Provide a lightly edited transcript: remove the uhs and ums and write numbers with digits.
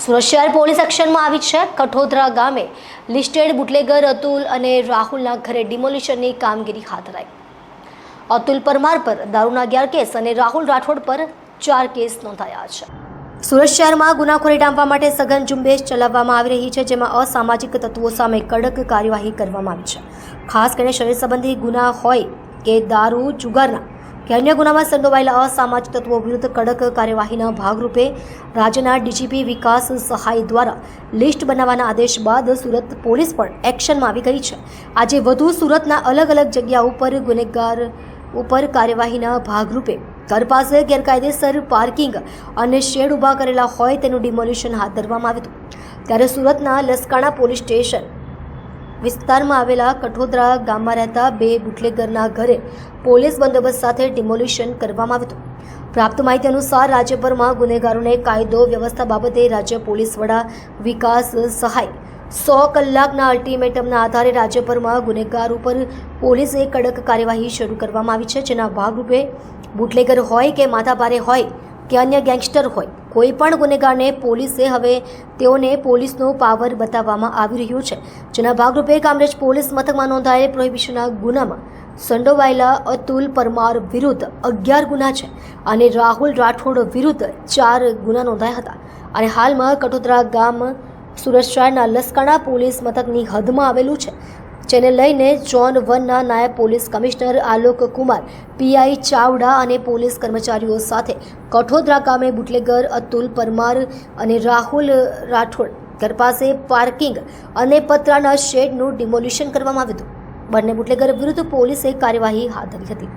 સુરત શહેર પોલીસ એક્શનમાં આવી છે। કઠોદરા ગામે લિસ્ટેડ બુટલેગર અતુલ અને રાહુલના ઘરે ડિમોલિશનની કામગીરી હાથ ધરાઈ। અતુલ પરમાર પર દારૂના 11 કેસ અને રાહુલ રાઠોડ પર 4 કેસ નોંધાયા છે। સુરત શહેરમાં ગુનાખોરી ડામવા માટે સઘન ઝુંબેશ ચલાવવામાં આવી રહી છે, જેમાં અસામાજિક તત્વો સામે કડક કાર્યવાહી કરવામાં આવી છે। ખાસ કરીને શરીર સંબંધી ગુના હોય કે દારૂ જુગારના કે અન્ય ગુનામાં સંડોવાયેલા અસામાજિક તત્વો વિરુદ્ધ કડક કાર્યવાહીના ભાગરૂપે રાજ્યના ડીજીપી વિકાસ સહાય દ્વારા લિસ્ટ બનાવવાના આદેશ બાદ સુરત પોલીસ પણ એક્શનમાં આવી ગઈ છે। આજે વધુ સુરતના અલગ અલગ જગ્યા ઉપર ગુનેગાર ઉપર કાર્યવાહીના ભાગરૂપે ઘર પાસે ગેરકાયદેસર પાર્કિંગ અને શેડ ઊભા કરેલા હોય તેનું ડિમોલિશન હાથ ધરવામાં આવ્યું હતું। ત્યારે સુરતના લસકાણા પોલીસ સ્ટેશન વિસ્તારમાં આવેલા કઠોદરા ગામમાં રહેતા 2 બુટલેગરના ઘરે પોલીસ બંદોબસ્ત સાથે ડિમોલિશન કરવામાં આવ્યું હતું। પ્રાપ્ત માહિતી અનુસાર રાજ્યભરમાં ગુનેગારોને કાયદો વ્યવસ્થા બાબતે રાજ્ય પોલીસ વડા વિકાસ સહાય 100 કલાકના અલ્ટિમેટમના આધારે રાજ્યભરમાં ગુનેગાર ઉપર પોલીસે કડક કાર્યવાહી શરૂ કરવામાં આવી છે, જેના ભાગરૂપે બુટલેગર હોય કે માથાભારે હોય કે અન્ય ગેંગસ્ટર હોય, કોઈ પણ ગુનેગારને પોલીસે હવે તેઓને પોલીસનો પાવર બતાવવામાં આવી રહ્યો છે। જેના ભાગરૂપે કામરેજ પોલીસ મથકમાં નોંધાયેલ પ્રોહિબિશનના ગુનામાં સંડોવાયેલા અતુલ પરમાર વિરુદ્ધ 11 ગુના છે અને રાહુલ રાઠોડ વિરુદ્ધ 4 ગુના નોંધાયા હતા અને હાલમાં કઠોદરા ગામ સુરત શહેરના લસકાણા પોલીસ મથકની હદમાં આવેલું છે, જેને લઈને ઝોન 1ના નાયબ police commissioner Alok Kumar, PI Chavda અને પોલીસ કર્મચારીઓ સાથે કઠોદરા ગામે બુટલેગર અતુલ પરમાર અને રાહુલ રાઠોડ ઘર પાસે પાર્કિંગ અને પતરાના શેડનું ડિમોલિશન કરવામાં આવ્યું હતું। બંને બુટલેગર વિરુદ્ધ પોલીસે કાર્યવાહી હાથ ધરી હતી।